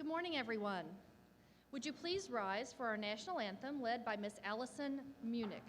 morning, everyone. Would you please rise for our national anthem led by Miss Allison Munich?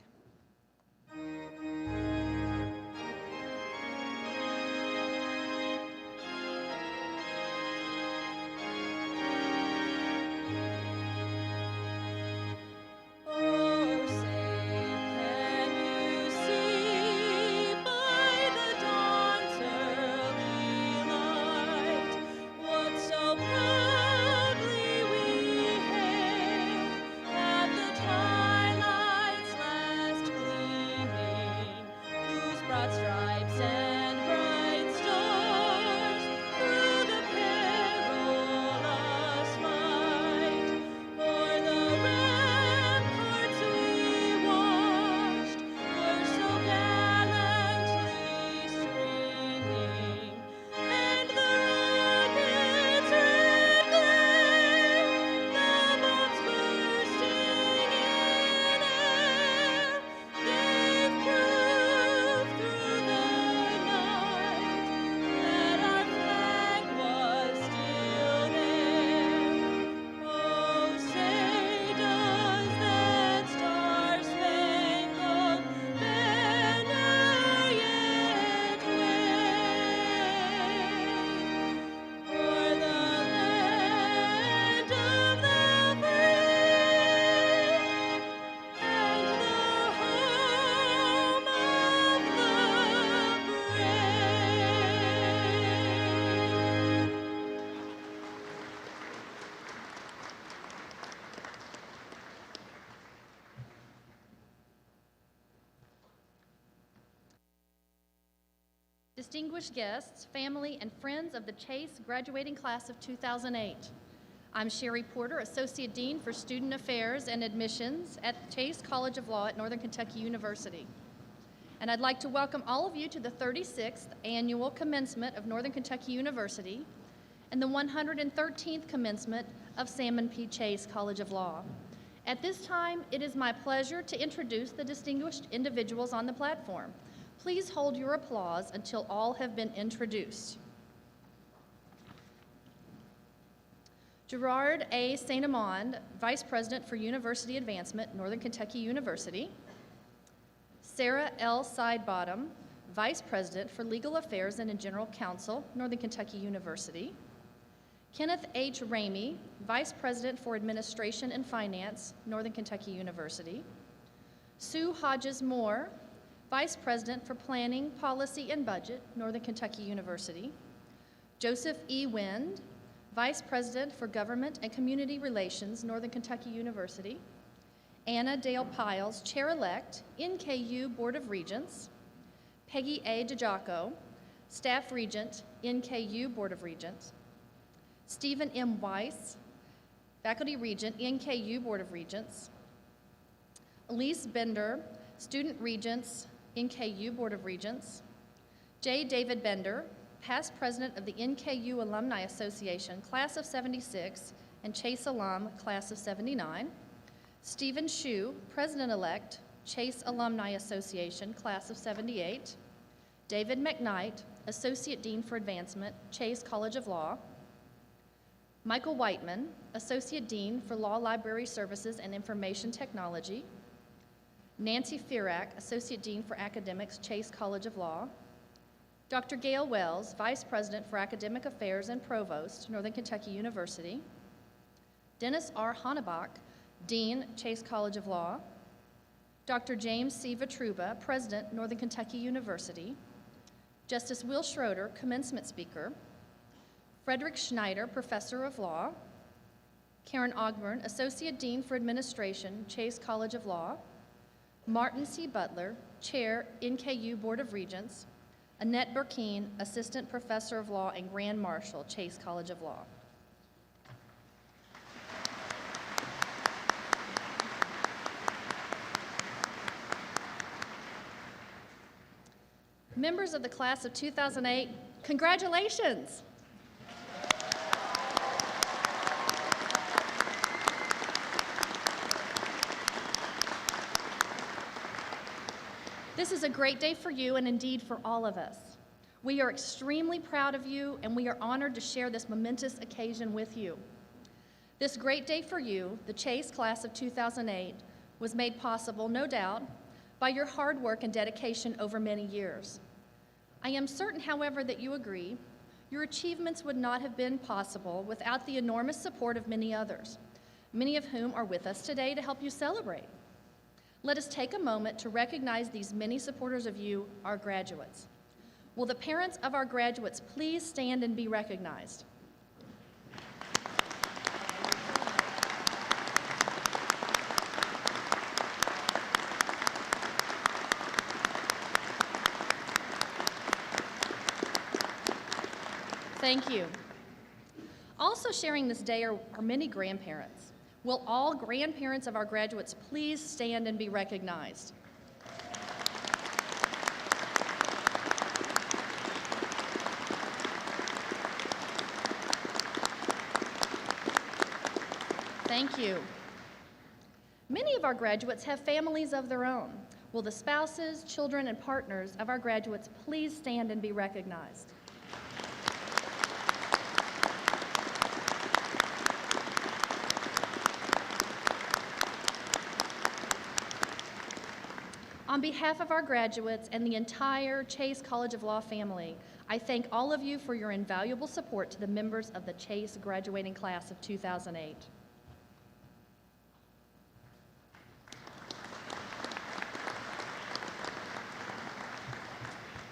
Distinguished guests, family, and friends of the Chase graduating class of 2008. I'm Sherry Porter, Associate Dean for Student Affairs and Admissions at Chase College of Law at Northern Kentucky University. And I'd like to welcome all of you to the 36th Annual Commencement of Northern Kentucky University and the 113th Commencement of Salmon P. Chase College of Law. At this time, it is my pleasure to introduce the distinguished individuals on the platform. Please hold your applause until all have been introduced. Gerard A. St. Amand, Vice President for University Advancement, Northern Kentucky University. Sarah L. Sidebottom, Vice President for Legal Affairs and General Counsel, Northern Kentucky University. Kenneth H. Ramey, Vice President for Administration and Finance, Northern Kentucky University. Sue Hodges Moore, Vice President for Planning, Policy, and Budget, Northern Kentucky University. Joseph E. Wind, Vice President for Government and Community Relations, Northern Kentucky University. Anna Dale Piles, Chair-elect, NKU Board of Regents. Peggy A. DiGiaco, Staff Regent, NKU Board of Regents. Stephen M. Weiss, Faculty Regent, NKU Board of Regents. Elise Bender, Student Regents, NKU Board of Regents. J. David Bender, past president of the NKU Alumni Association, Class of 76, and Chase Alum, Class of 79. Stephen Shue, president-elect, Chase Alumni Association, Class of 78. David McKnight, associate dean for advancement, Chase College of Law. Michael Whiteman, associate dean for Law Library Services and Information Technology. Nancy Firak, Associate Dean for Academics, Chase College of Law. Dr. Gail Wells, Vice President for Academic Affairs and Provost, Northern Kentucky University. Dennis R. Hannebach, Dean, Chase College of Law. Dr. James C. Vitruba, President, Northern Kentucky University. Justice Will Schroeder, Commencement Speaker. Frederick Schneider, Professor of Law. Karen Ogburn, Associate Dean for Administration, Chase College of Law. Martin C. Butler, Chair, NKU Board of Regents. Annette Burkeen, Assistant Professor of Law and Grand Marshal, Chase College of Law. Members of the class of 2008, congratulations! This is a great day for you and indeed for all of us. We are extremely proud of you and we are honored to share this momentous occasion with you. This great day for you, the Chase class of 2008, was made possible, no doubt, by your hard work and dedication over many years. I am certain, however, that you agree your achievements would not have been possible without the enormous support of many others, many of whom are with us today to help you celebrate. Let us take a moment to recognize these many supporters of you, our graduates. Will the parents of our graduates please stand and be recognized? Thank you. Also sharing this day are many grandparents. Will all grandparents of our graduates please stand and be recognized? Thank you. Many of our graduates have families of their own. Will the spouses, children, and partners of our graduates please stand and be recognized? On behalf of our graduates and the entire Chase College of Law family, I thank all of you for your invaluable support to the members of the Chase graduating class of 2008.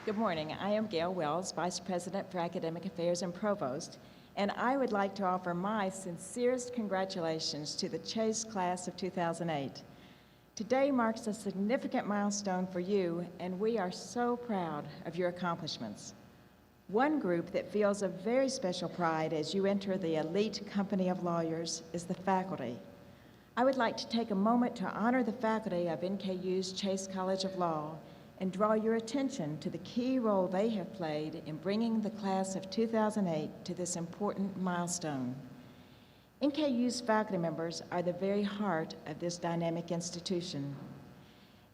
Good morning. I am Gail Wells, Vice President for Academic Affairs and Provost, and I would like to offer my sincerest congratulations to the Chase class of 2008. Today marks a significant milestone for you, and we are so proud of your accomplishments. One group that feels a very special pride as you enter the elite company of lawyers is the faculty. I would like to take a moment to honor the faculty of NKU's Chase College of Law and draw your attention to the key role they have played in bringing the class of 2008 to this important milestone. NKU's faculty members are the very heart of this dynamic institution.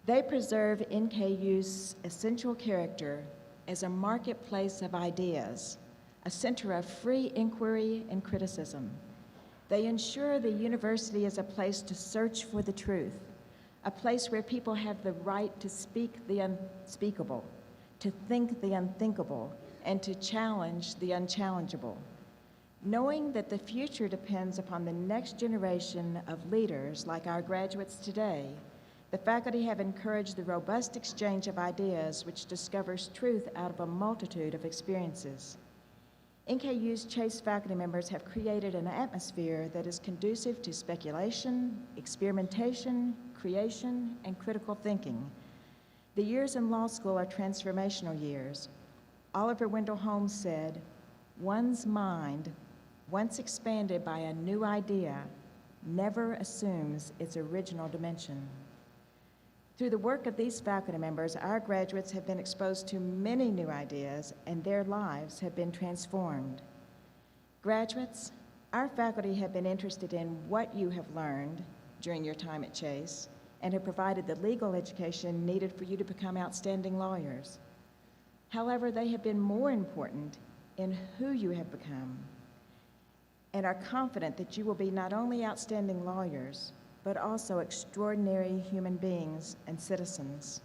They preserve NKU's essential character as a marketplace of ideas, a center of free inquiry and criticism. They ensure the university is a place to search for the truth, a place where people have the right to speak the unspeakable, to think the unthinkable, and to challenge the unchallengeable. Knowing that the future depends upon the next generation of leaders like our graduates today, the faculty have encouraged the robust exchange of ideas which discovers truth out of a multitude of experiences. NKU's Chase faculty members have created an atmosphere that is conducive to speculation, experimentation, creation, and critical thinking. The years in law school are transformational years. Oliver Wendell Holmes said, "One's mind, once expanded by a new idea, never assumes its original dimension." Through the work of these faculty members, our graduates have been exposed to many new ideas, and their lives have been transformed. Graduates, our faculty have been interested in what you have learned during your time at Chase and have provided the legal education needed for you to become outstanding lawyers. However, they have been more important in who you have become, and are confident that you will be not only outstanding lawyers, but also extraordinary human beings and citizens.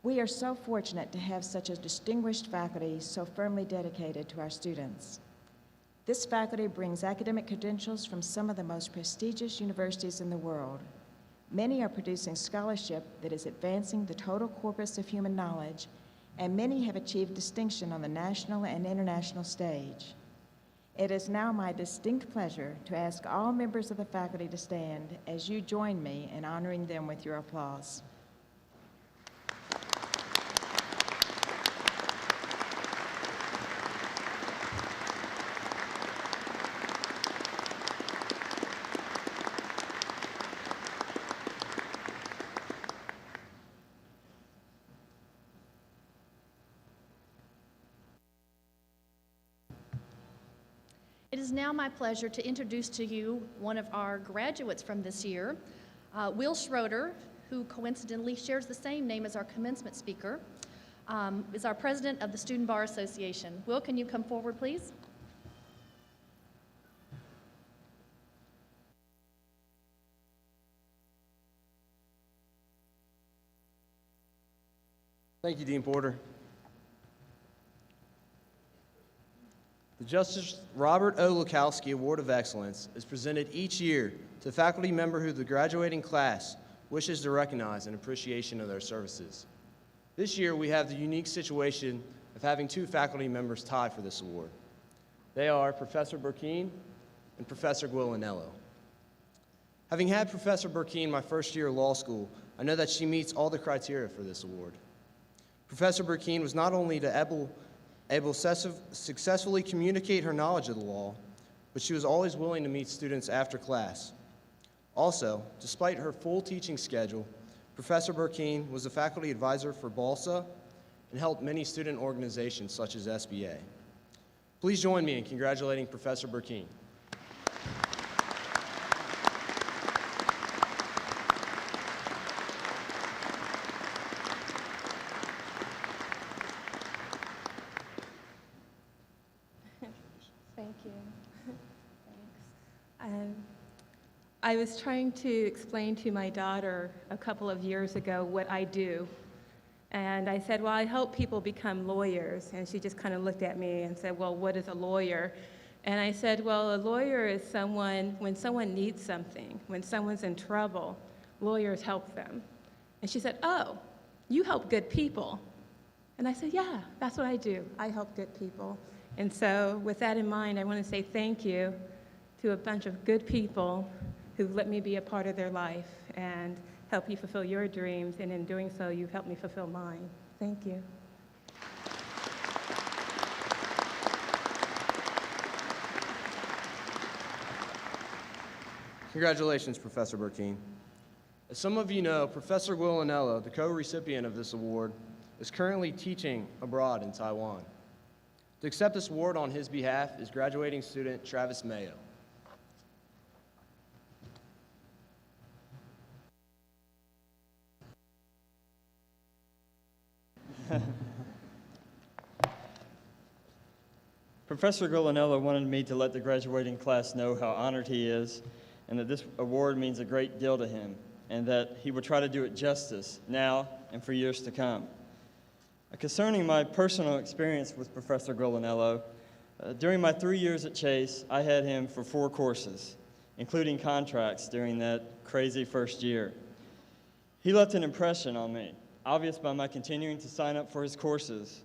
We are so fortunate to have such a distinguished faculty so firmly dedicated to our students. This faculty brings academic credentials from some of the most prestigious universities in the world. Many are producing scholarship that is advancing the total corpus of human knowledge, and many have achieved distinction on the national and international stage. It is now my distinct pleasure to ask all members of the faculty to stand as you join me in honoring them with your applause. It is now my pleasure to introduce to you one of our graduates from this year, Will Schroeder, who coincidentally shares the same name as our commencement speaker, is our president of the Student Bar Association. Will, can you come forward, please? Thank you, Dean Porter. The Justice Robert O. Lukowski Award of Excellence is presented each year to a faculty member who the graduating class wishes to recognize in appreciation of their services. This year, we have the unique situation of having two faculty members tied for this award. They are Professor Burkeen and Professor Guilanello. Having had Professor Burkeen my first year of law school, I know that she meets all the criteria for this award. Professor Burkeen was not only able to successfully communicate her knowledge of the law, but she was always willing to meet students after class. Also, despite her full teaching schedule, Professor Burkeen was a faculty advisor for BALSA and helped many student organizations such as SBA. Please join me in congratulating Professor Burkeen. Thank you. Thanks. I was trying to explain to my daughter a couple of years ago what I do. And I said, well, I help people become lawyers. And she just kind of looked at me and said, well, what is a lawyer? And I said, well, a lawyer is someone, when someone needs something, when someone's in trouble, lawyers help them. And she said, oh, you help good people. And I said, yeah, that's what I do. I help good people. And so with that in mind, I want to say thank you to a bunch of good people who let me be a part of their life and help you fulfill your dreams. And in doing so, you've helped me fulfill mine. Thank you. Congratulations, Professor Burkeen. As some of you know, Professor Guilanello, the co-recipient of this award, is currently teaching abroad in Taiwan. To accept this award on his behalf is graduating student Travis Mayo. Professor Guilanello wanted me to let the graduating class know how honored he is and that this award means a great deal to him and that he would try to do it justice now and for years to come. Concerning my personal experience with Professor Guilanello, during my 3 years at Chase, I had him for 4 courses, including contracts during that crazy first year. He left an impression on me, obvious by my continuing to sign up for his courses,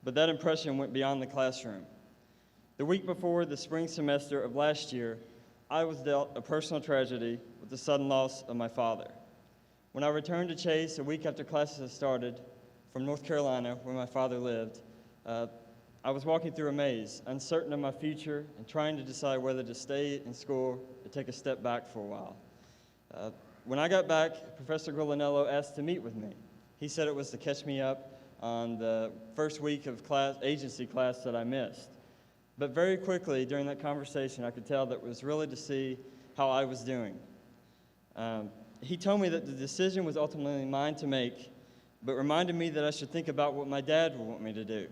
but that impression went beyond the classroom. The week before the spring semester of last year, I was dealt a personal tragedy with the sudden loss of my father. When I returned to Chase a week after classes had started from North Carolina, where my father lived, I was walking through a maze, uncertain of my future and trying to decide whether to stay in school or take a step back for a while. When I got back, Professor Guilanello asked to meet with me. He said it was to catch me up on the first week of agency class that I missed. But very quickly during that conversation, I could tell that it was really to see how I was doing. He told me that the decision was ultimately mine to make, but reminded me that I should think about what my dad would want me to do.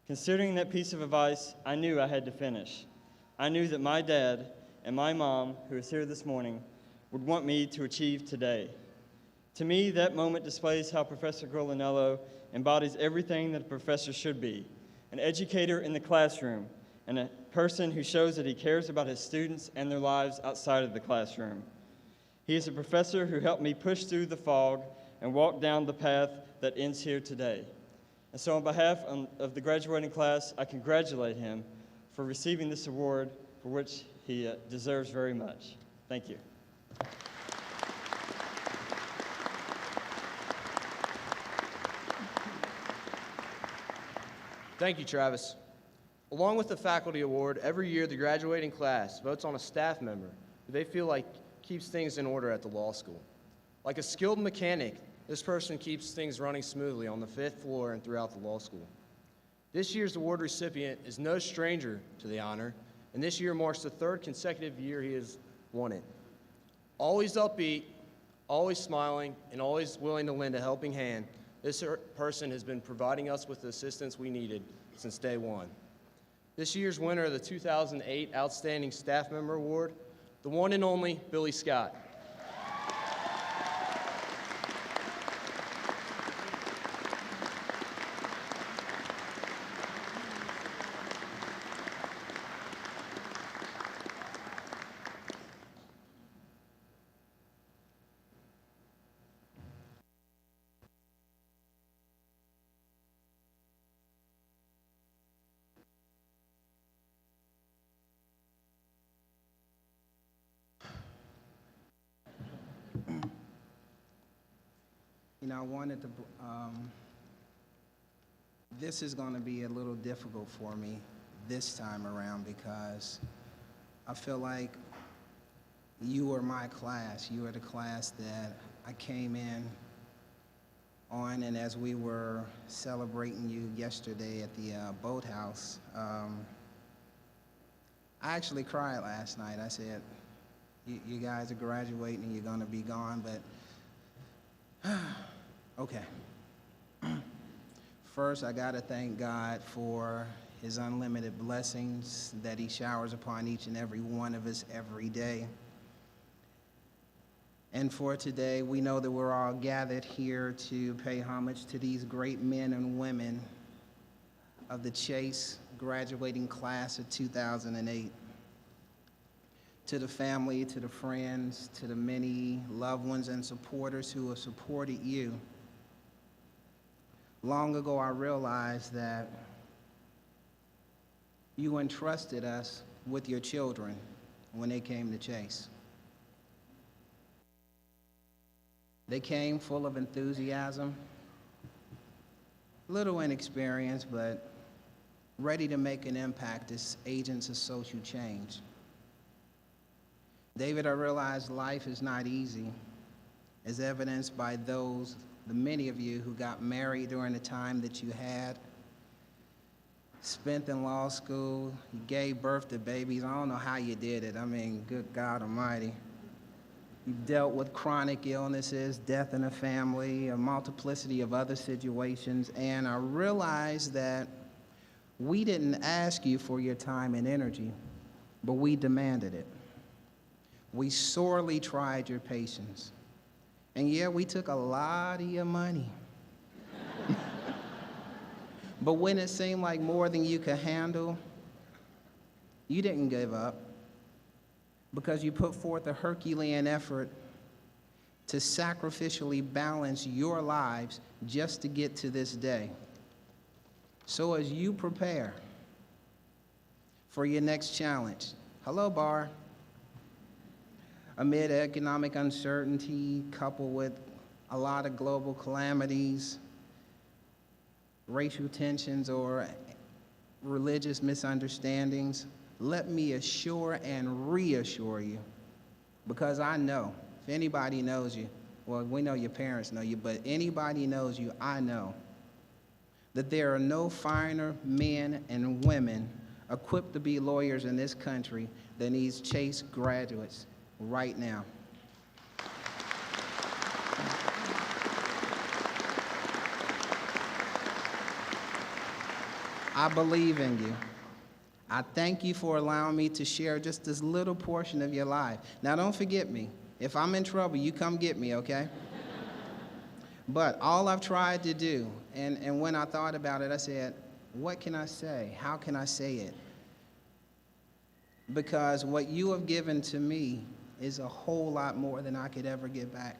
Considering that piece of advice, I knew I had to finish. I knew that my dad and my mom, who is here this morning, would want me to achieve today. To me, that moment displays how Professor Guilanello embodies everything that a professor should be: an educator in the classroom and a person who shows that he cares about his students and their lives outside of the classroom. He is a professor who helped me push through the fog and walk down the path that ends here today. And so on behalf of the graduating class, I congratulate him for receiving this award, for which he deserves very much. Thank you. Thank you, Travis. Along with the faculty award, every year the graduating class votes on a staff member who they feel like keeps things in order at the law school. Like a skilled mechanic, this person keeps things running smoothly on the 5th floor and throughout the law school. This year's award recipient is no stranger to the honor, and this year marks the 3rd consecutive year he has won it. Always upbeat, always smiling, and always willing to lend a helping hand, this person has been providing us with the assistance we needed since day one. This year's winner of the 2008 Outstanding Staff Member Award, the one and only Billy Scott. I wanted to, this is going to be a little difficult for me this time around because I feel like you were my class. You were the class that I came in on, and as we were celebrating you yesterday at the boathouse, I actually cried last night. I said, you guys are graduating and you're going to be gone, but okay. First, I got to thank God for his unlimited blessings that he showers upon each and every one of us every day. And for today, we know that we're all gathered here to pay homage to these great men and women of the Chase graduating class of 2008. To the family, to the friends, to the many loved ones and supporters who have supported you. Long ago, I realized that you entrusted us with your children when they came to Chase. They came full of enthusiasm, little inexperienced, but ready to make an impact as agents of social change. David, I realize life is not easy, as evidenced by the many of you who got married during the time that you had, spent in law school, you gave birth to babies. I don't know how you did it. I mean, good God Almighty. You've dealt with chronic illnesses, death in the family, a multiplicity of other situations, and I realized that we didn't ask you for your time and energy, but we demanded it. We sorely tried your patience. And yeah, we took a lot of your money. But when it seemed like more than you could handle, you didn't give up, because you put forth a Herculean effort to sacrificially balance your lives just to get to this day. So as you prepare for your next challenge, hello, Bar. Amid economic uncertainty coupled with a lot of global calamities, racial tensions, or religious misunderstandings, let me assure and reassure you, because I know, if anybody knows you, well, we know your parents know you, but anybody knows you, I know, that there are no finer men and women equipped to be lawyers in this country than these Chase graduates right now. I believe in you. I thank you for allowing me to share just this little portion of your life. Now, don't forget me. If I'm in trouble, you come get me, okay? But all I've tried to do, and when I thought about it, I said, what can I say? How can I say it? Because what you have given to me is a whole lot more than I could ever get back.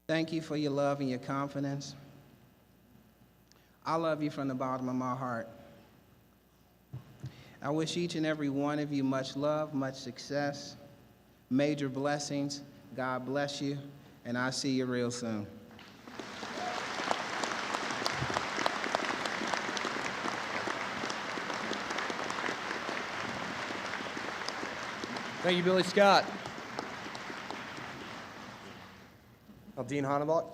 Thank you for your love and your confidence. I love you from the bottom of my heart. I wish each and every one of you much love, much success, major blessings. God bless you, and I'll see you real soon. Thank you, Billy Scott. Dean Hannebach.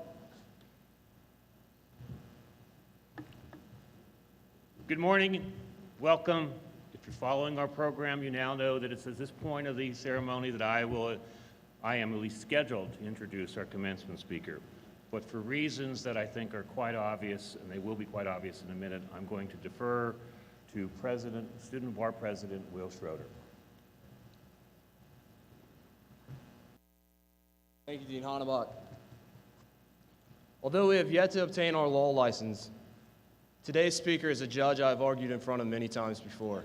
Good morning. Welcome. If you're following our program, you now know that it's at this point of the ceremony that I am at least scheduled to introduce our commencement speaker. But for reasons that I think are quite obvious, and they will be quite obvious in a minute, I'm going to defer to Student Bar President Will Schroeder. Thank you, Dean Hannebach. Although we have yet to obtain our law license, today's speaker is a judge I've argued in front of many times before.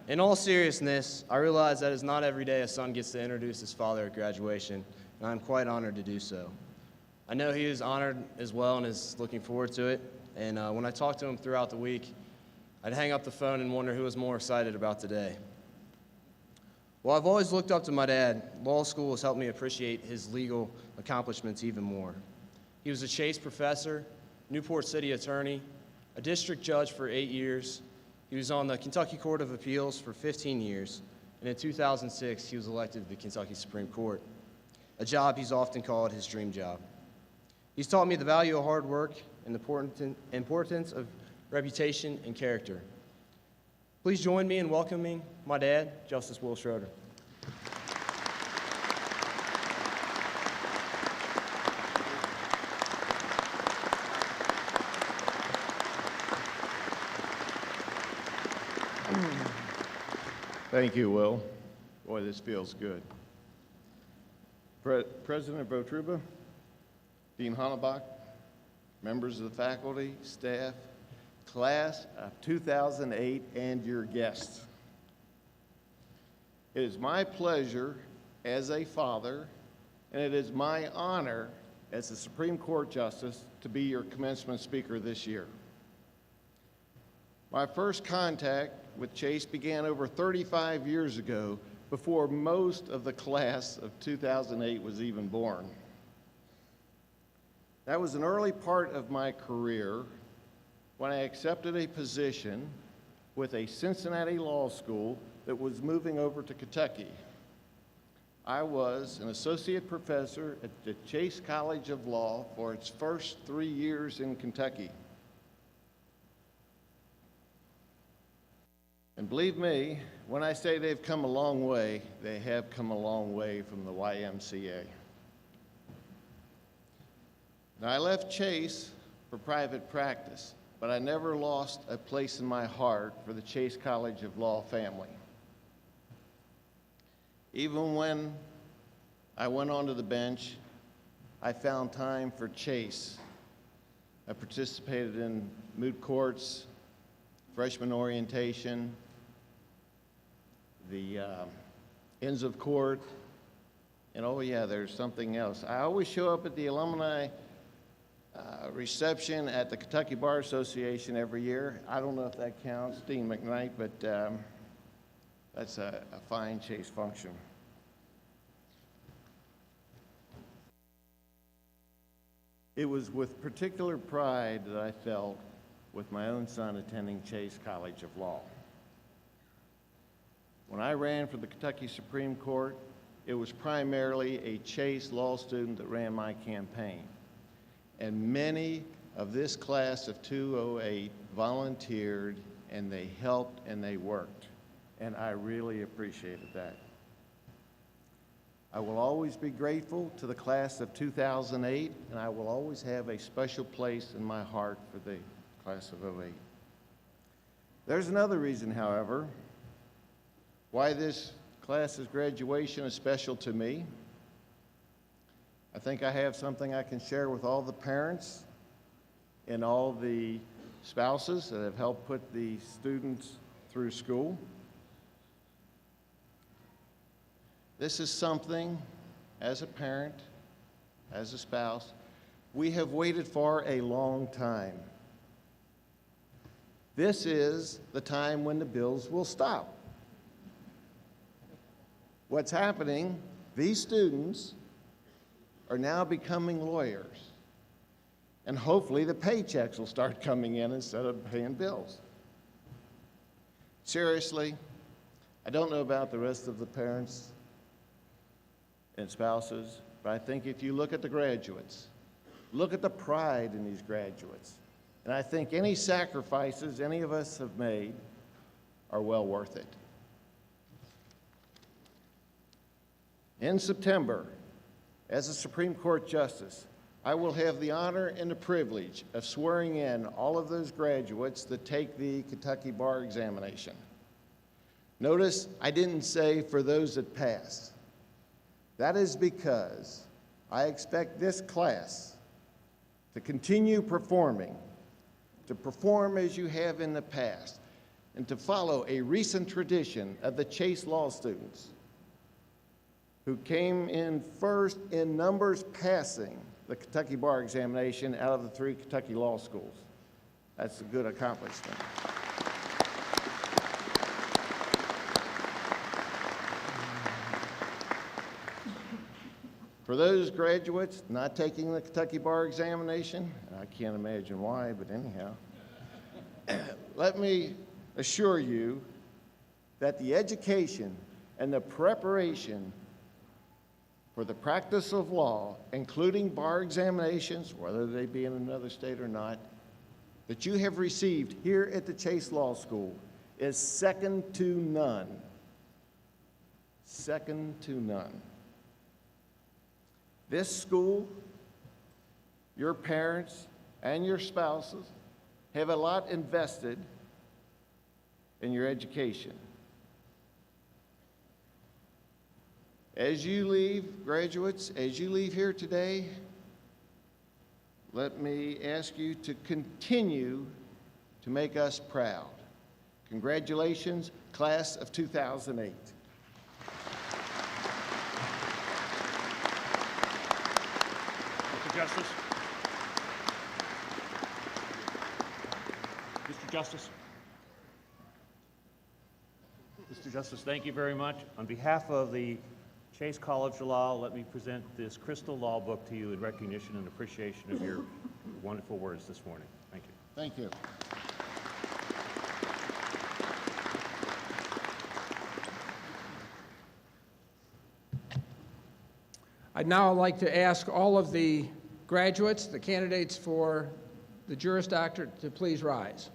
In all seriousness, I realize that it's not every day a son gets to introduce his father at graduation, and I'm quite honored to do so. I know he is honored as well and is looking forward to it, and when I talked to him throughout the week, I'd hang up the phone and wonder who was more excited about today. While I've always looked up to my dad, law school has helped me appreciate his legal accomplishments even more. He was a Chase professor, Newport City attorney, a district judge for 8 years. He was on the Kentucky Court of Appeals for 15 years, and in 2006, he was elected to the Kentucky Supreme Court, a job he's often called his dream job. He's taught me the value of hard work and the importance of reputation and character. Please join me in welcoming my dad, Justice Will Schroeder. Thank you, Will. Boy, this feels good. President Votruba, Dean Hannebach, members of the faculty, staff, class of 2008, and your guests. It is my pleasure as a father, and it is my honor as a Supreme Court Justice to be your commencement speaker this year. My first contact with Chase began over 35 years ago, before most of the class of 2008 was even born. That was an early part of my career when I accepted a position with a Cincinnati law school that was moving over to Kentucky. I was an associate professor at the Chase College of Law for its first 3 years in Kentucky. And believe me, when I say they've come a long way, they have come a long way from the YMCA. Now, I left Chase for private practice, but I never lost a place in my heart for the Chase College of Law family. Even when I went onto the bench, I found time for Chase. I participated in moot courts, freshman orientation, the ends of court, and oh yeah, there's something else. I always show up at the alumni reception at the Kentucky Bar Association every year. I don't know if that counts, Dean McKnight, but that's a fine Chase function. It was with particular pride that I felt with my own son attending Chase College of Law. When I ran for the Kentucky Supreme Court, it was primarily a Chase law student that ran my campaign. And many of this class of 208 volunteered, and they helped and they worked. And I really appreciated that. I will always be grateful to the class of 2008, and I will always have a special place in my heart for the class of 08. There's another reason, however, why this class's graduation is special to me. I think I have something I can share with all the parents and all the spouses that have helped put the students through school. This is something, as a parent, as a spouse, we have waited for a long time. This is the time when the bills will stop. What's happening, these students are now becoming lawyers. And hopefully the paychecks will start coming in instead of paying bills. Seriously, I don't know about the rest of the parents and spouses, but I think if you look at the graduates, look at the pride in these graduates, and I think any sacrifices any of us have made are well worth it. In September, as a Supreme Court Justice, I will have the honor and the privilege of swearing in all of those graduates that take the Kentucky Bar Examination. Notice I didn't say for those that pass. That is because I expect this class to continue performing, to perform as you have in the past, and to follow a recent tradition of the Chase Law students who came in first in numbers passing the Kentucky Bar Examination out of the 3 Kentucky law schools. That's a good accomplishment. For those graduates not taking the Kentucky Bar Examination, I can't imagine why, but anyhow, let me assure you that the education and the preparation for the practice of law, including bar examinations, whether they be in another state or not, that you have received here at the Chase Law School is second to none. Second to none. This school, your parents, and your spouses have a lot invested in your education. As you leave, graduates, as you leave here today, let me ask you to continue to make us proud. Congratulations, class of 2008. Mr. Justice. Mr. Justice. Mr. Justice, thank you very much. On behalf of the Chase College of Law, let me present this Crystal Law Book to you in recognition and appreciation of your wonderful words this morning. Thank you. Thank you. I'd now like to ask all of the graduates, the candidates for the Juris Doctorate, to please rise.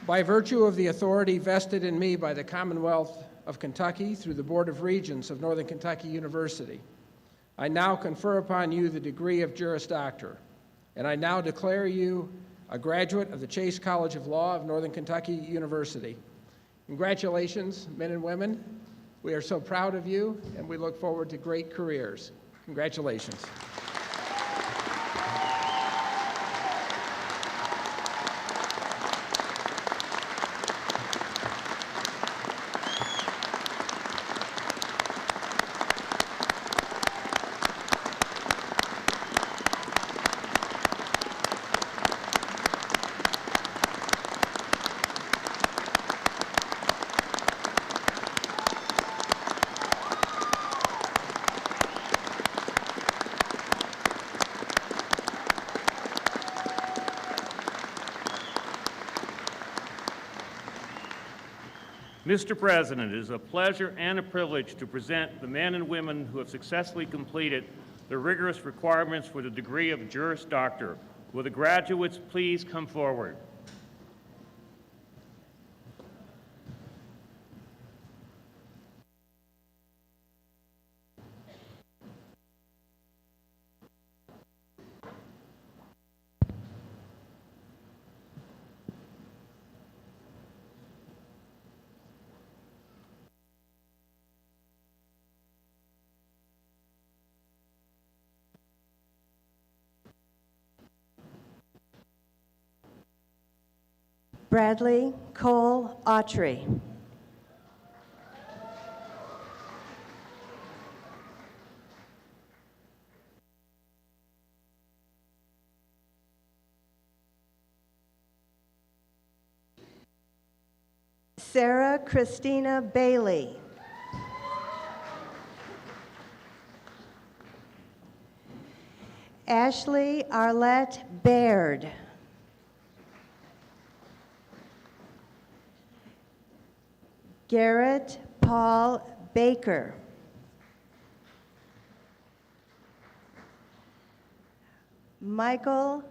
By virtue of the authority vested in me by the Commonwealth of Kentucky through the Board of Regents of Northern Kentucky University, I now confer upon you the degree of Juris Doctor, and I now declare you a graduate of the Chase College of Law of Northern Kentucky University. Congratulations, men and women. We are so proud of you, and we look forward to great careers. Congratulations. Mr. President, it is a pleasure and a privilege to present the men and women who have successfully completed the rigorous requirements for the degree of Juris Doctor. Will the graduates please come forward? Bradley Cole Autry. Sarah Christina Bailey. Ashley Arlette Baird. Garrett Paul Baker. Michael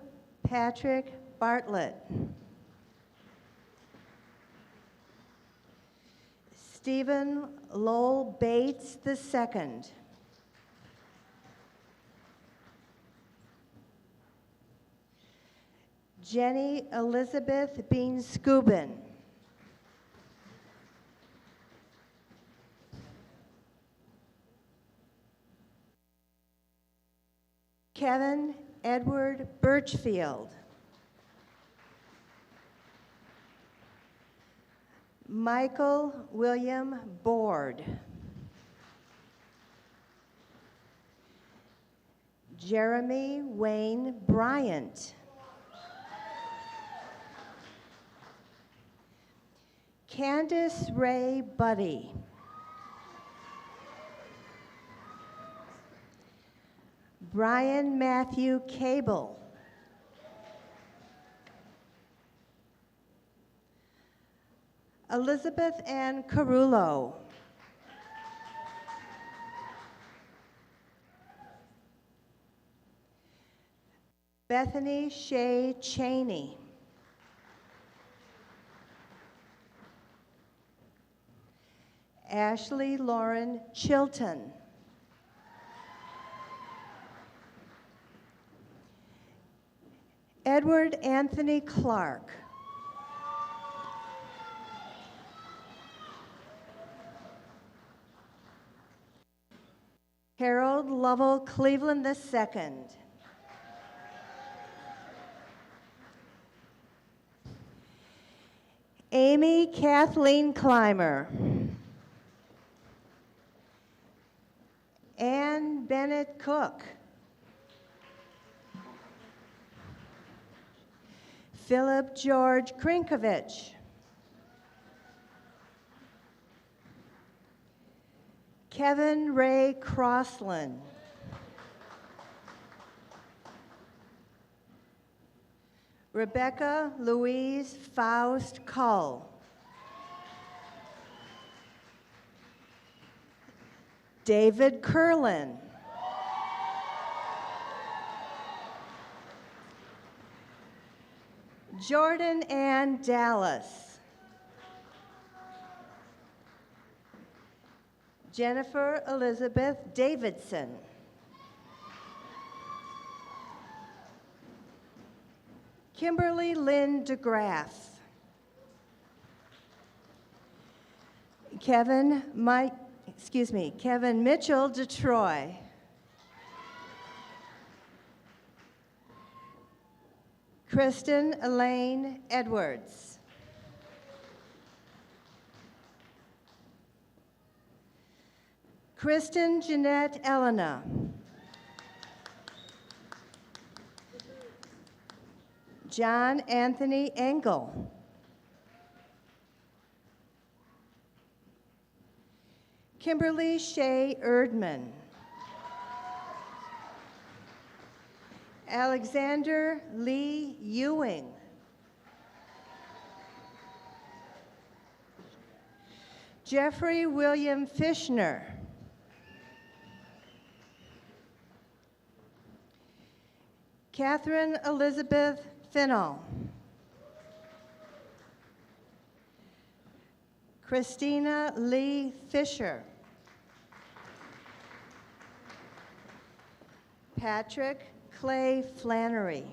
Patrick Bartlett. Stephen Lowell Bates II. Jenny Elizabeth Bean Scubin. Kevin Edward Birchfield. Michael William Board. Jeremy Wayne Bryant. Candace Ray Buddy. Brian Matthew Cable. Elizabeth Ann Carullo. Bethany Shea Cheney. Ashley Lauren Chilton. Edward Anthony Clark. Harold Lovell Cleveland II. Amy Kathleen Clymer. Ann Bennett Cook. Philip George Krinkovich. Kevin Ray Crossland. Rebecca Louise Faust Cull. David Curlin. Jordan Ann Dallas. Jennifer Elizabeth Davidson. Kimberly Lynn DeGraff. Kevin Mitchell DeTroy. Kristen Elaine Edwards. Kristen Jeanette Elena. John Anthony Engel. Kimberly Shea Erdman. Alexander Lee Ewing. Jeffrey William Fishner. Catherine Elizabeth Finnell. Christina Lee Fisher. Patrick Clay Flannery.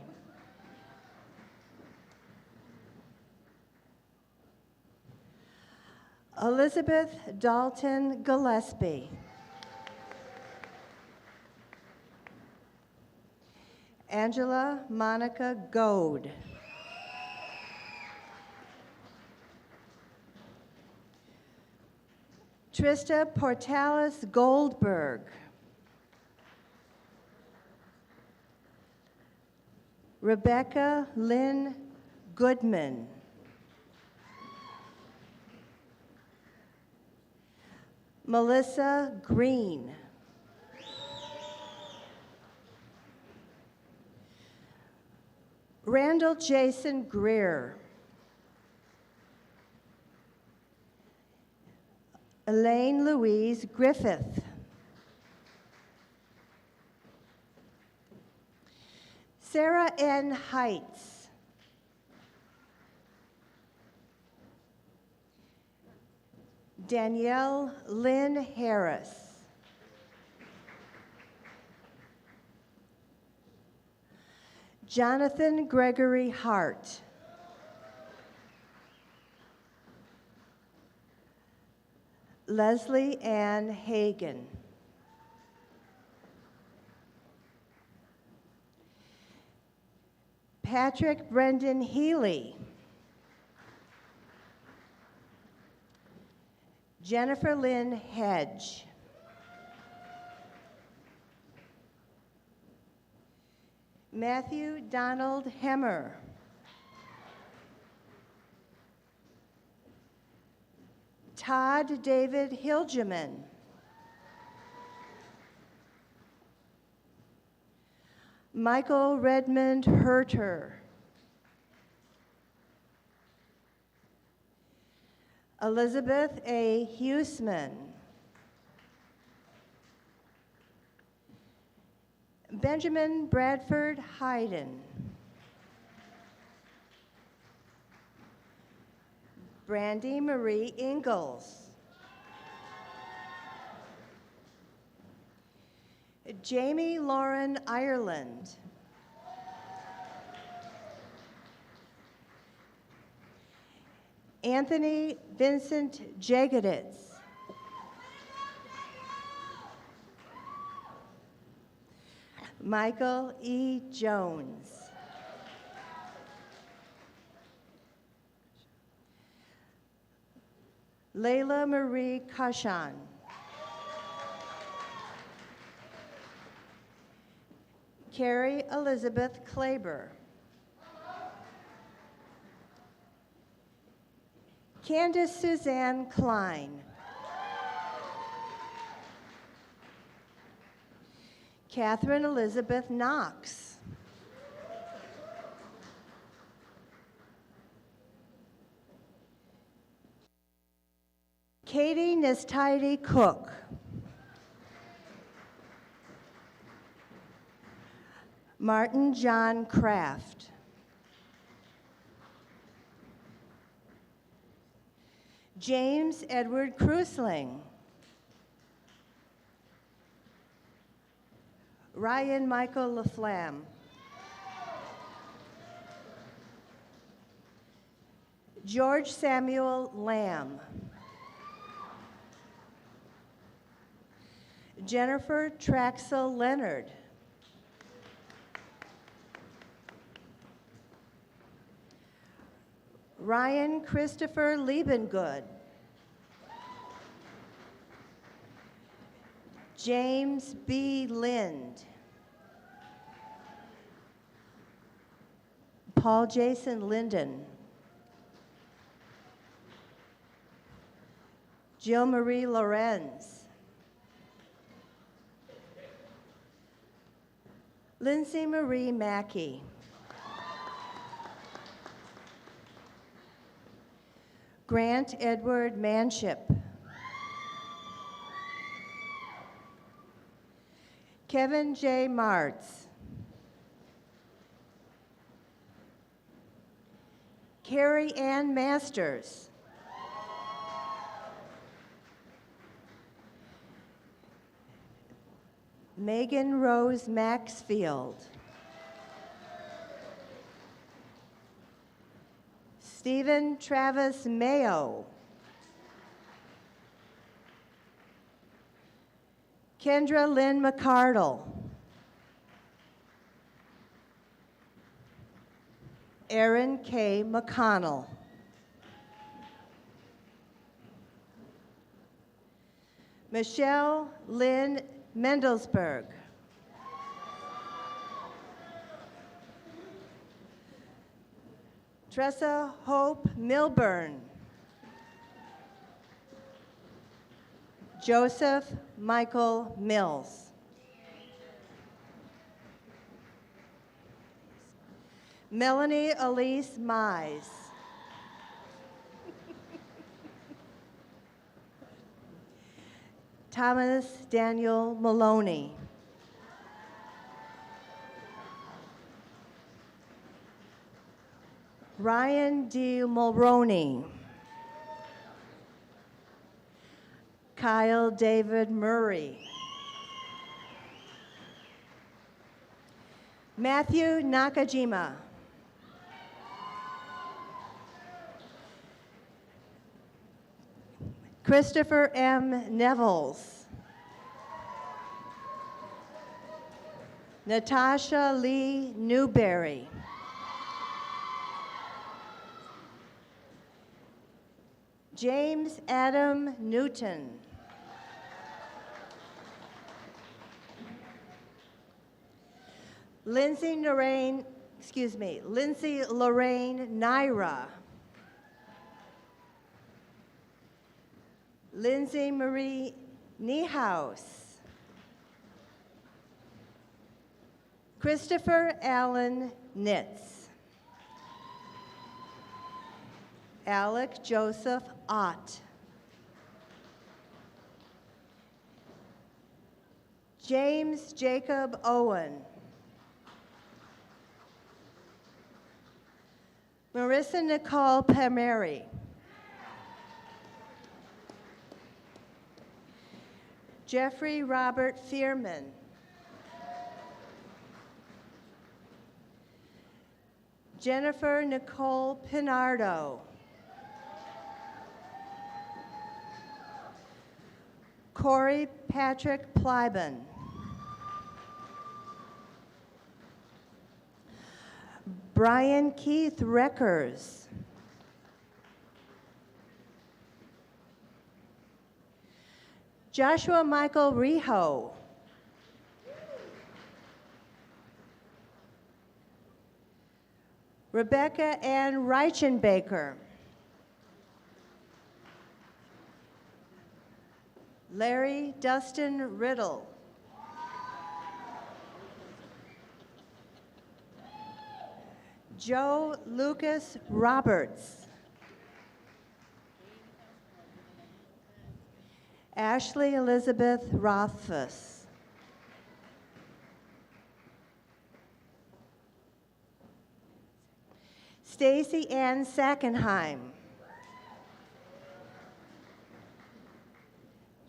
Elizabeth Dalton Gillespie. Angela Monica Goad. Trista Portalis Goldberg. Rebecca Lynn Goodman. Melissa Green. Randall Jason Greer. Elaine Louise Griffith. Sarah N. Heights. Danielle Lynn Harris. Jonathan Gregory Hart. Leslie Ann Hagan. Patrick Brendan Healy. Jennifer Lynn Hedge. Matthew Donald Hemmer. Todd David Hilgeman. Michael Redmond Herter. Elizabeth A. Huseman. Benjamin Bradford Hayden. Brandy Marie Ingalls. Jamie Lauren Ireland. Anthony Vincent Jagaditz. Michael E. Jones. Layla Marie Kashan. Carrie Elizabeth Klaber. Candace Suzanne Klein. Catherine Elizabeth Knox. Katie Nistidy Cook. Martin John Kraft. James Edward Krusling. Ryan Michael Laflamme. George Samuel Lamb. Jennifer Traxel Leonard. Ryan Christopher Liebengood. James B. Lind. Paul Jason Linden. Jill Marie Lorenz. Lindsay Marie Mackey. Grant Edward Manship. Kevin J. Martz. Carrie Ann Masters. Megan Rose Maxfield. Stephen Travis Mayo. Kendra Lynn McCardle. Aaron K. McConnell. Michelle Lynn Mendelsberg. Tressa Hope Milburn. Joseph Michael Mills. Melanie Elise Mize. Thomas Daniel Maloney. Ryan D. Mulroney. Kyle David Murray. Matthew Nakajima. Christopher M. Nevels. Natasha Lee Newberry. James Adam Newton. Lindsay Lorraine Naira. Lindsay Marie Niehaus. Christopher Allen Nitz. Alec Joseph Ott. James Jacob Owen. Marissa Nicole Palmieri. Jeffrey Robert Fearman. Jennifer Nicole Pinardo. Corey Patrick Plyben. Brian Keith Reckers. Joshua Michael Riho. Rebecca Ann Reichenbaker. Larry Dustin Riddle. Joe Lucas Roberts. Ashley Elizabeth Rothfuss. Stacy Ann Sackenheim.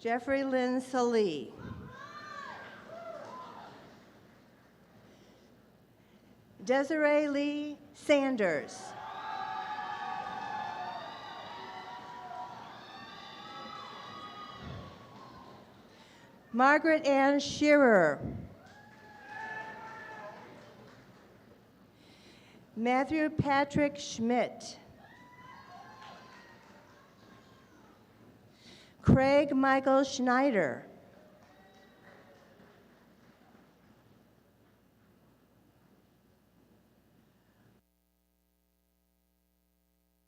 Jeffrey Lynn Salee. Desiree Lee Sanders. Margaret Ann Shearer. Matthew Patrick Schmidt. Craig Michael Schneider.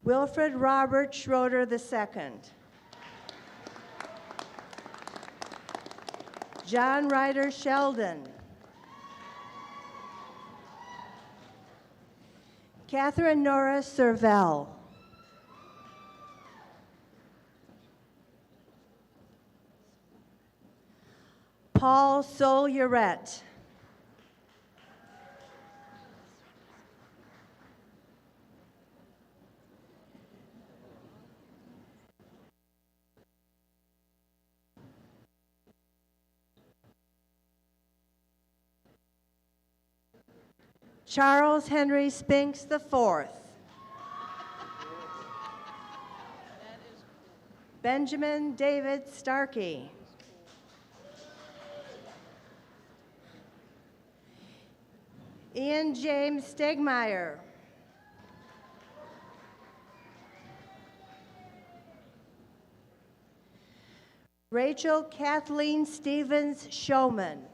Wilfred Robert Schroeder II. John Ryder Sheldon. Catherine Nora Servell. Paul Sol-Uret. Charles Henry Spinks IV. Benjamin David Starkey. Ian James Stegmeyer. Rachel Kathleen Stevens Showman.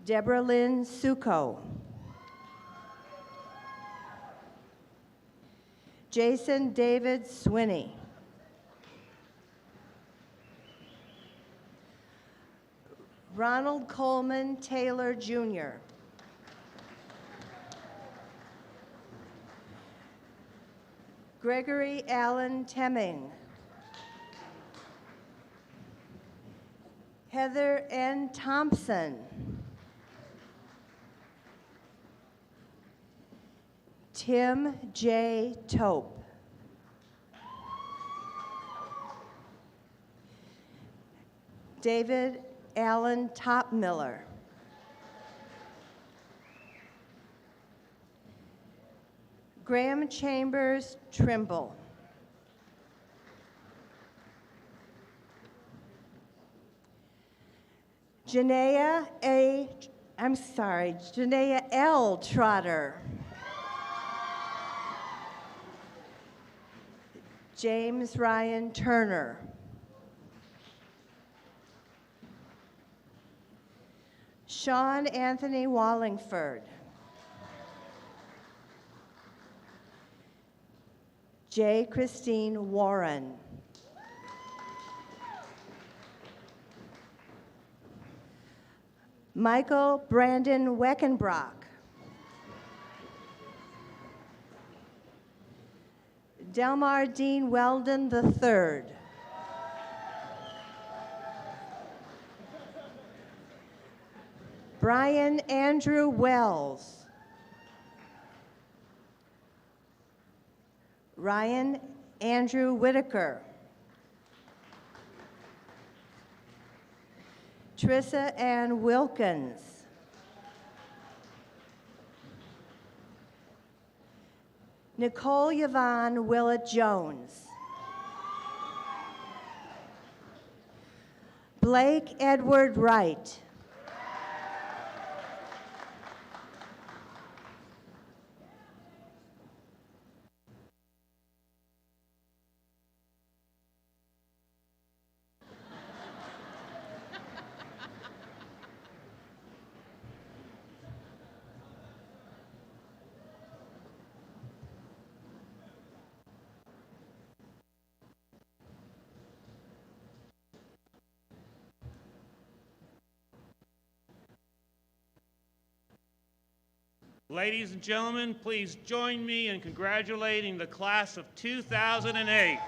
Deborah Lynn Suko. Jason David Swinney. Ronald Coleman Taylor Jr. Gregory Allen Temming. Heather N. Thompson. Tim J. Tope. David Allen Topmiller. Graham Chambers Trimble. Janaea L. Trotter. James Ryan Turner. Sean Anthony Wallingford. J. Christine Warren. Michael Brandon Weckenbrock. Delmar Dean Weldon III. Brian Andrew Wells. Ryan Andrew Whitaker. Trissa Ann Wilkins. Nicole Yvonne Willett Jones. Blake Edward Wright. Ladies and gentlemen, please join me in congratulating the class of 2008.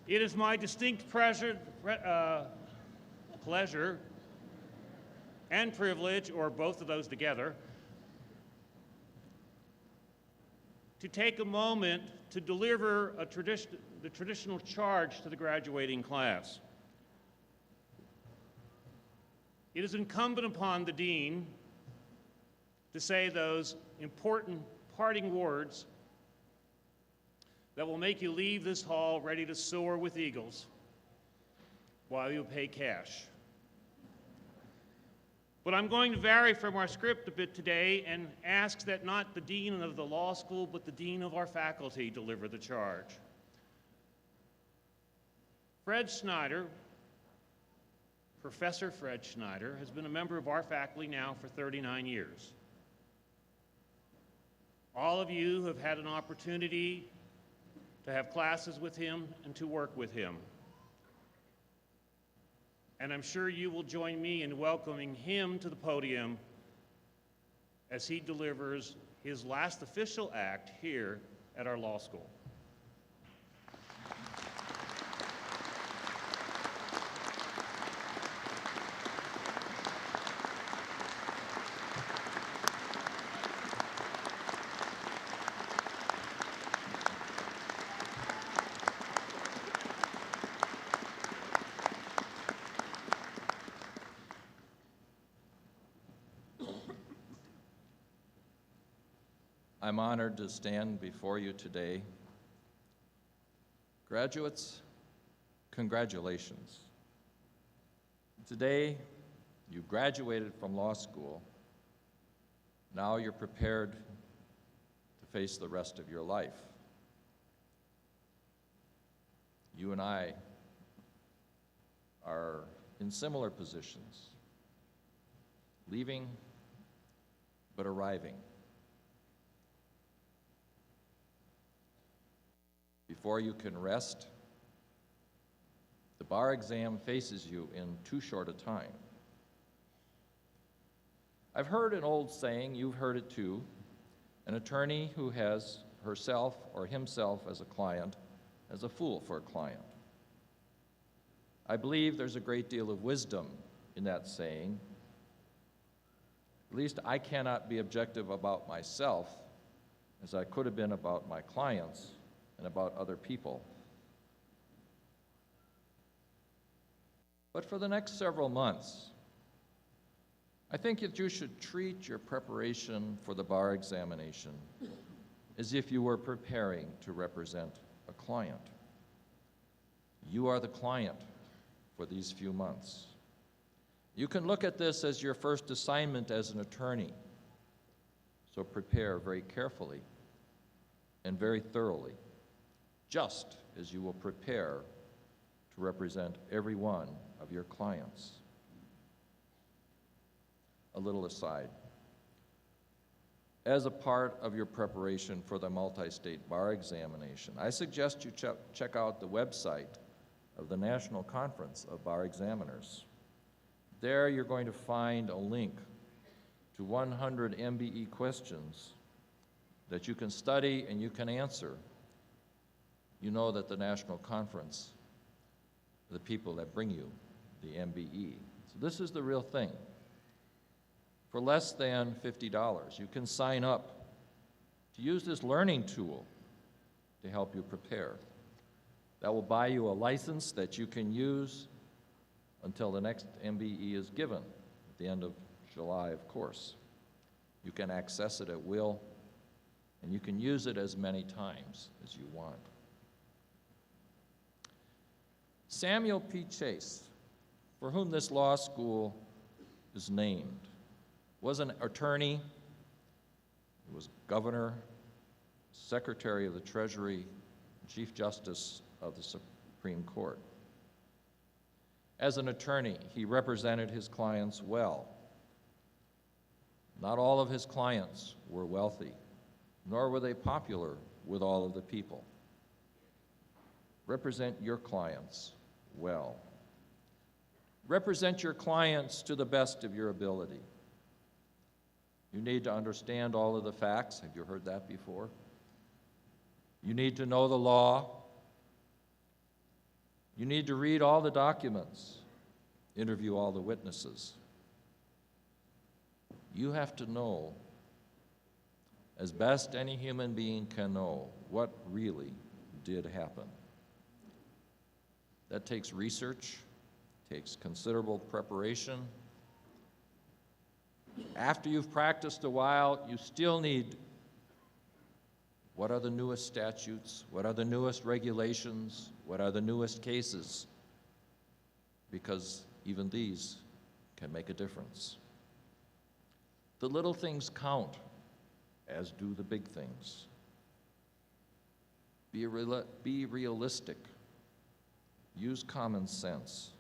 It is my distinct pleasure and privilege, or both of those together, to take a moment to deliver the traditional charge to the graduating class. It is incumbent upon the Dean to say those important parting words that will make you leave this hall ready to soar with eagles while you pay cash. But I'm going to vary from our script a bit today and ask that not the dean of the law school, but the dean of our faculty deliver the charge. Fred Schneider, Professor Fred Schneider, has been a member of our faculty now for 39 years. All of you have had an opportunity to have classes with him and to work with him. And I'm sure you will join me in welcoming him to the podium as he delivers his last official act here at our law school. I'm honored to stand before you today. Graduates, congratulations. Today, you graduated from law school. Now you're prepared to face the rest of your life. You and I are in similar positions, leaving but arriving. Before you can rest, the bar exam faces you in too short a time. I've heard an old saying, you've heard it too, an attorney who has herself or himself as a client is a fool for a client. I believe there's a great deal of wisdom in that saying. At least I cannot be objective about myself as I could have been about my clients and about other people. But for the next several months, I think that you should treat your preparation for the bar examination as if you were preparing to represent a client. You are the client for these few months. You can look at this as your first assignment as an attorney, so prepare very carefully and very thoroughly, just as you will prepare to represent every one of your clients. A little aside. As a part of your preparation for the multi-state bar examination, I suggest you check out the website of the National Conference of Bar Examiners. There you're going to find a link to 100 MBE questions that you can study and you can answer. You know that the National Conference are the people that bring you the MBE. So this is the real thing. For less than $50, you can sign up to use this learning tool to help you prepare. That will buy you a license that you can use until the next MBE is given at the end of July, of course. You can access it at will, and you can use it as many times as you want. Samuel P. Chase, for whom this law school is named, was an attorney, he was governor, secretary of the Treasury, Chief Justice of the Supreme Court. As an attorney, he represented his clients well. Not all of his clients were wealthy, nor were they popular with all of the people. Represent your clients well. Represent your clients to the best of your ability. You need to understand all of the facts. Have you heard that before? You need to know the law. You need to read all the documents, interview all the witnesses. You have to know, as best any human being can know, what really did happen. That takes research, takes considerable preparation. After you've practiced a while, you still need what are the newest statutes, what are the newest regulations, what are the newest cases, because even these can make a difference. The little things count, as do the big things. Be realistic. Use common sense.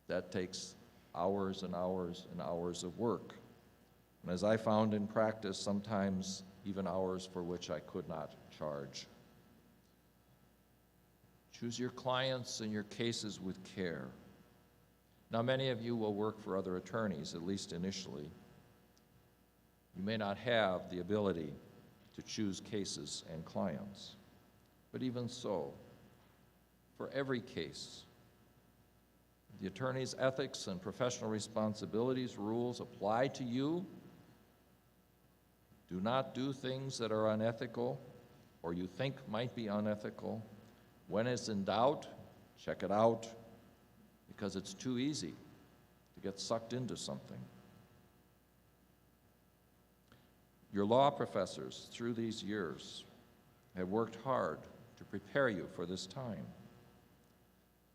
That takes hours and hours and hours of work. And as I found in practice, sometimes even hours for which I could not charge. Choose your clients and your cases with care. Now, many of you will work for other attorneys, at least initially. You may not have the ability to choose cases and clients. But even so, for every case, the attorney's ethics and professional responsibilities rules apply to you. Do not do things that are unethical or you think might be unethical. When it's in doubt, check it out, because it's too easy to get sucked into something. Your law professors through these years have worked hard to prepare you for this time.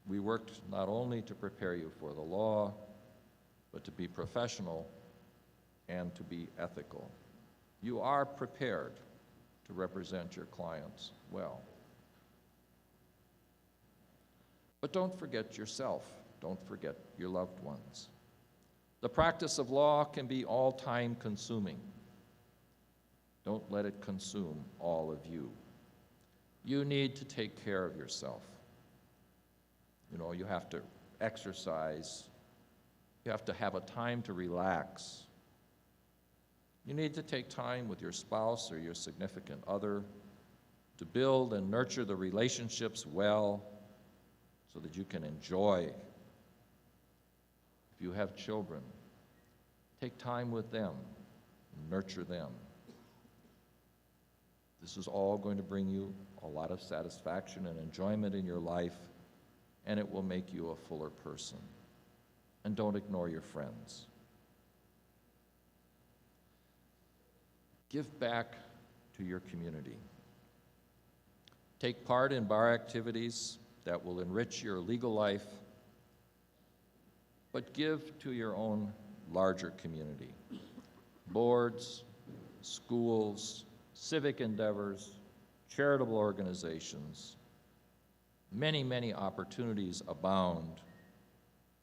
We worked not only to prepare you for the law, but to be professional and to be ethical. You are prepared to represent your clients well. But don't forget yourself. Don't forget your loved ones. The practice of law can be all time consuming. Don't let it consume all of you. You need to take care of yourself. You know, you have to exercise. You have to have a time to relax. You need to take time with your spouse or your significant other to build and nurture the relationships well so that you can enjoy. If you have children, Take time with them, nurture them. This is all going to bring you a lot of satisfaction and enjoyment in your life, and it will make you a fuller person. And don't ignore your friends. Give back to your community. Take part in bar activities that will enrich your legal life, but give to your own larger community. Boards, schools, civic endeavors, charitable organizations. Many, many opportunities abound,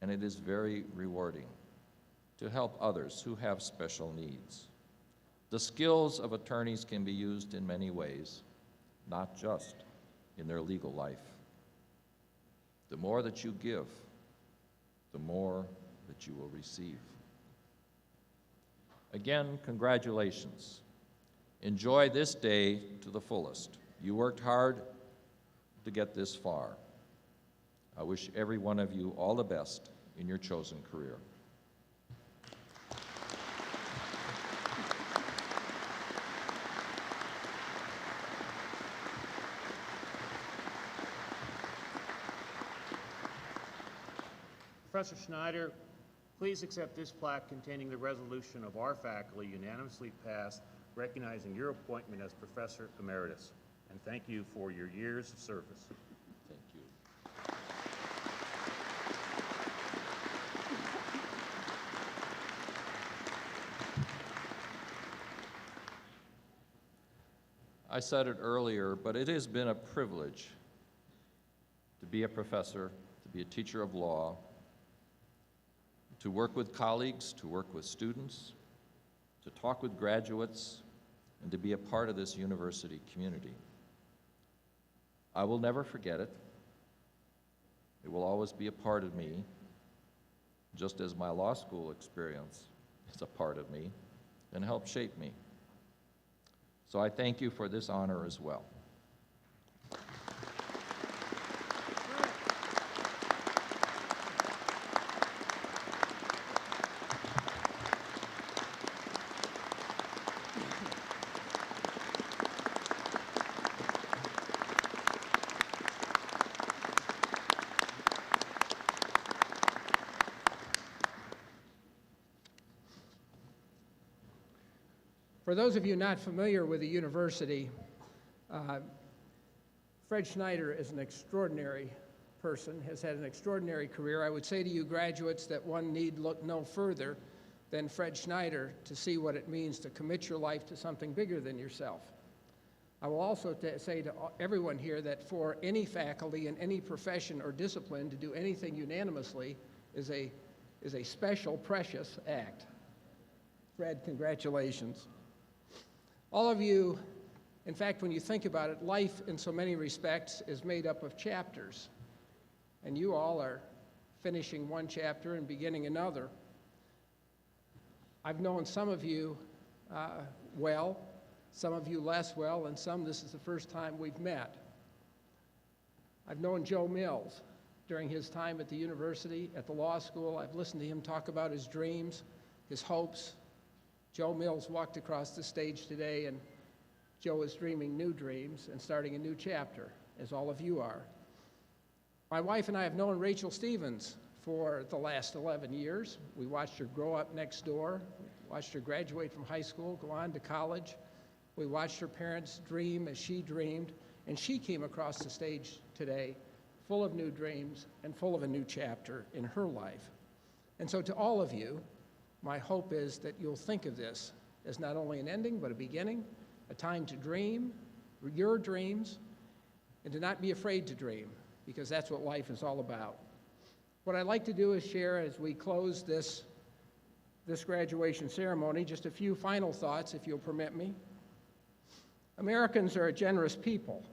and it is very rewarding to help others who have special needs. The skills of attorneys can be used in many ways, not just in their legal life. The more that you give, the more that you will receive. Again, congratulations. Enjoy this day to the fullest. You worked hard to get this far. I wish every one of you all the best in your chosen career. Professor Schneider, please accept this plaque containing the resolution of our faculty unanimously passed recognizing your appointment as Professor Emeritus. And thank you for your years of service. Thank you. I said it earlier, but it has been a privilege to be a professor, to be a teacher of law, to work with colleagues, to work with students, to talk with graduates, and to be a part of this university community. I will never forget it. It will always be a part of me, just as my law school experience is a part of me and helped shape me. So I thank you for this honor as well. For those of you not familiar with the university, Fred Schneider is an extraordinary person, has had an extraordinary career. I would say to you graduates that one need look no further than Fred Schneider to see what it means to commit your life to something bigger than yourself. I will also say to everyone here that for any faculty in any profession or discipline to do anything unanimously is a special, precious act. Fred, congratulations. All of you, in fact, when you think about it, life in so many respects is made up of chapters. And you all are finishing one chapter and beginning another. I've known some of you well, some of you less well, and some this is the first time we've met. I've known Joe Mills during his time at the university, at the law school. I've listened to him talk about his dreams, his hopes. Joe Mills walked across the stage today, and Joe is dreaming new dreams and starting a new chapter, as all of you are. My wife and I have known Rachel Stevens for the last 11 years. We watched her grow up next door, watched her graduate from high school, go on to college. We watched her parents dream as she dreamed, and she came across the stage today full of new dreams and full of a new chapter in her life. And so to all of you, my hope is that you'll think of this as not only an ending, but a beginning, a time to dream, your dreams, and to not be afraid to dream, because that's what life is all about. What I'd like to do is share, as we close this graduation ceremony, just a few final thoughts, if you'll permit me. Americans are a generous people.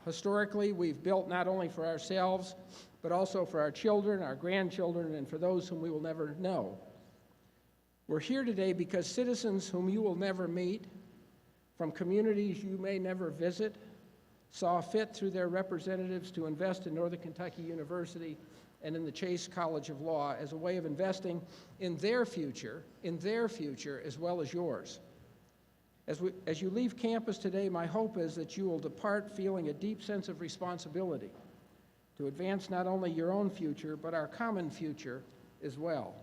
Historically, we've built not only for ourselves, but also for our children, our grandchildren, and for those whom we will never know. We're here today because citizens whom you will never meet, from communities you may never visit, saw fit through their representatives to invest in Northern Kentucky University and in the Chase College of Law as a way of investing in their future as well as yours. As you leave campus today, my hope is that you will depart feeling a deep sense of responsibility to advance not only your own future, but our common future as well.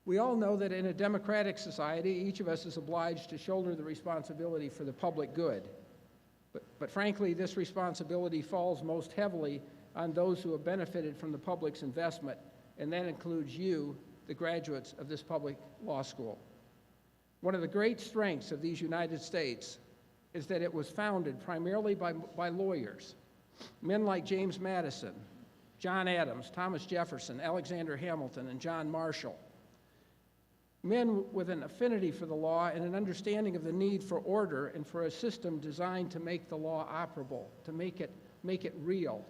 We all know that in a democratic society, each of us is obliged to shoulder the responsibility for the public good. But frankly, this responsibility falls most heavily on those who have benefited from the public's investment, and that includes you, the graduates of this public law school. One of the great strengths of these United States is that it was founded primarily by lawyers, men like James Madison, John Adams, Thomas Jefferson, Alexander Hamilton, and John Marshall. Men with an affinity for the law and an understanding of the need for order and for a system designed to make the law operable, to make it real.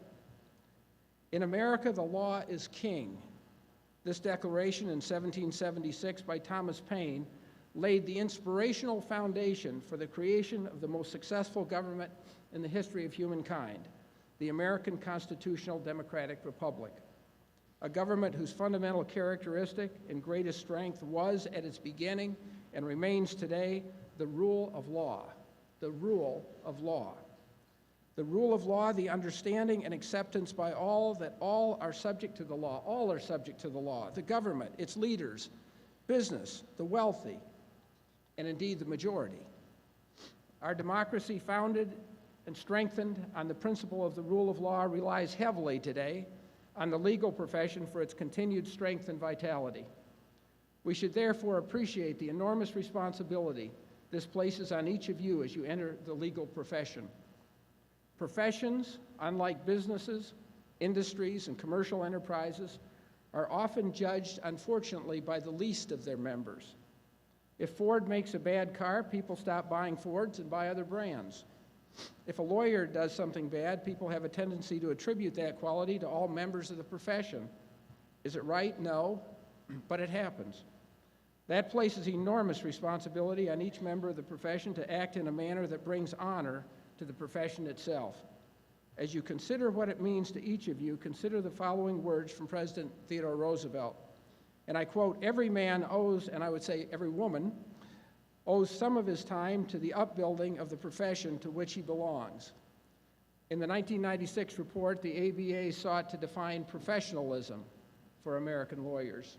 In America, the law is king. This declaration in 1776 by Thomas Paine laid the inspirational foundation for the creation of the most successful government in the history of humankind, the American Constitutional Democratic Republic. A government whose fundamental characteristic and greatest strength was at its beginning and remains today the rule of law. The rule of law. The rule of law, the understanding and acceptance by all that all are subject to the law. All are subject to the law. The government, its leaders, business, the wealthy, and indeed the majority. Our democracy, founded and strengthened on the principle of the rule of law, relies heavily today on the legal profession for its continued strength and vitality. We should therefore appreciate the enormous responsibility this places on each of you as you enter the legal profession. Professions, unlike businesses, industries, and commercial enterprises, are often judged, unfortunately, by the least of their members. If Ford makes a bad car, people stop buying Fords and buy other brands. If a lawyer does something bad, people have a tendency to attribute that quality to all members of the profession. Is it right? No, but it happens. That places enormous responsibility on each member of the profession to act in a manner that brings honor to the profession itself. As you consider what it means to each of you, consider the following words from President Theodore Roosevelt. And I quote, "Every man owes," and I would say every woman, owes some of his time to the upbuilding of the profession to which he belongs. In the 1996 report, the ABA sought to define professionalism for American lawyers.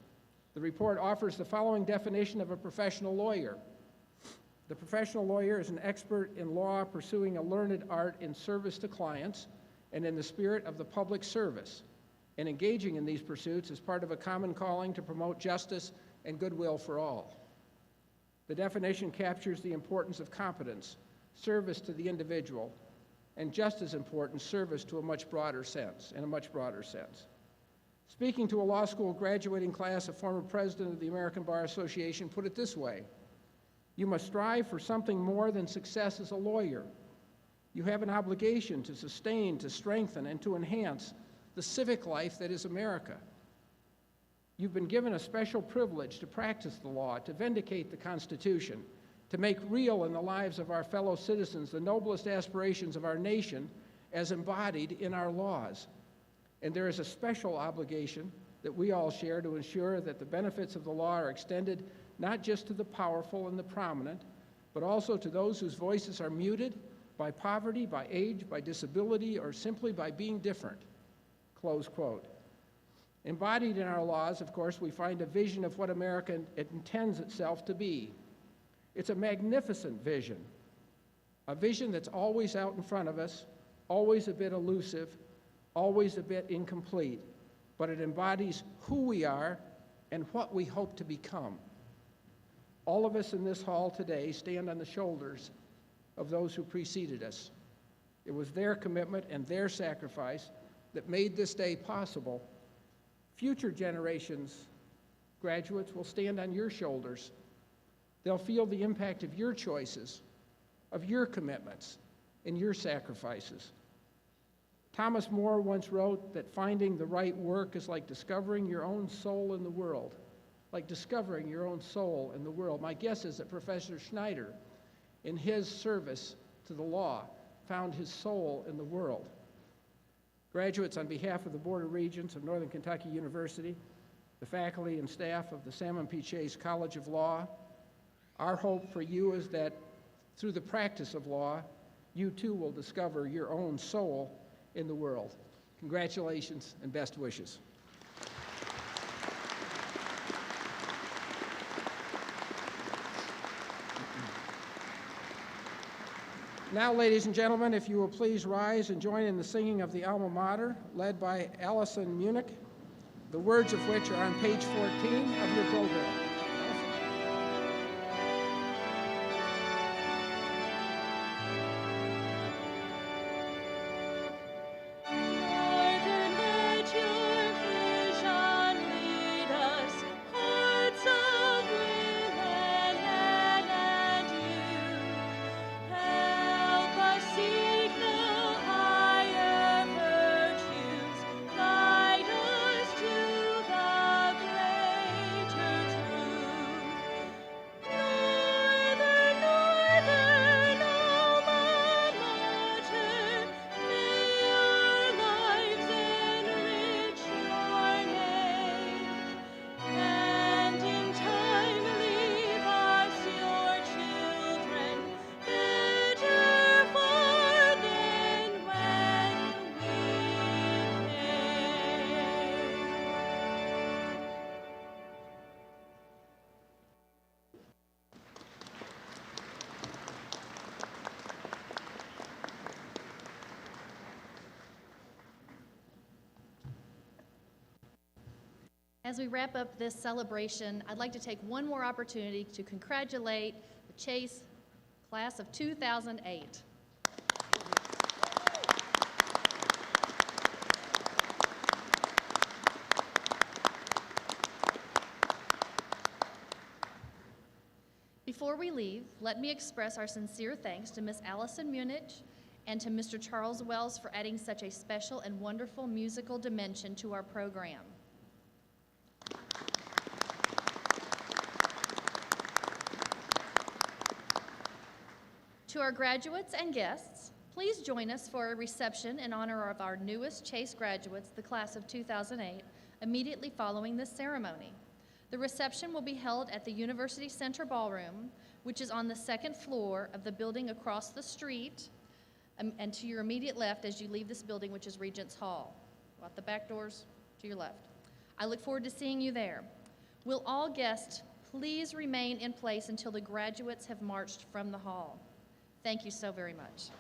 The report offers the following definition of a professional lawyer. The professional lawyer is an expert in law pursuing a learned art in service to clients and in the spirit of the public service, and engaging in these pursuits as part of a common calling to promote justice and goodwill for all. The definition captures the importance of competence, service to the individual, and just as important, service to a much broader sense, in a much broader sense. Speaking to a law school graduating class, a former president of the American Bar Association put it this way: "You must strive for something more than success as a lawyer. You have an obligation to sustain, to strengthen, and to enhance the civic life that is America. You've been given a special privilege to practice the law, to vindicate the Constitution, to make real in the lives of our fellow citizens the noblest aspirations of our nation as embodied in our laws. And there is a special obligation that we all share to ensure that the benefits of the law are extended not just to the powerful and the prominent, but also to those whose voices are muted by poverty, by age, by disability, or simply by being different." Close quote. Embodied in our laws, of course, we find a vision of what America intends itself to be. It's a magnificent vision, a vision that's always out in front of us, always a bit elusive, always a bit incomplete, but it embodies who we are and what we hope to become. All of us in this hall today stand on the shoulders of those who preceded us. It was their commitment and their sacrifice that made this day possible. Future generations, graduates, will stand on your shoulders. They'll feel the impact of your choices, of your commitments, and your sacrifices. Thomas More once wrote that finding the right work is like discovering your own soul in the world. Like discovering your own soul in the world. My guess is that Professor Schneider, in his service to the law, found his soul in the world. Graduates, on behalf of the Board of Regents of Northern Kentucky University, the faculty and staff of the Salmon P. Chase College of Law, our hope for you is that through the practice of law, you too will discover your own soul in the world. Congratulations and best wishes. Now, ladies and gentlemen, if you will please rise and join in the singing of the alma mater, led by Allison Munich, the words of which are on page 14 of your program. As we wrap up this celebration, I'd like to take one more opportunity to congratulate the Chase class of 2008. Before we leave, let me express our sincere thanks to Miss Allison Munich and to Mr. Charles Wells for adding such a special and wonderful musical dimension to our program. To our graduates and guests, please join us for a reception in honor of our newest Chase graduates, the class of 2008, immediately following this ceremony. The reception will be held at the University Center Ballroom, which is on the second floor of the building across the street, and to your immediate left as you leave this building, which is Regents Hall. Out the back doors to your left. I look forward to seeing you there. Will all guests please remain in place until the graduates have marched from the hall? Thank you so very much.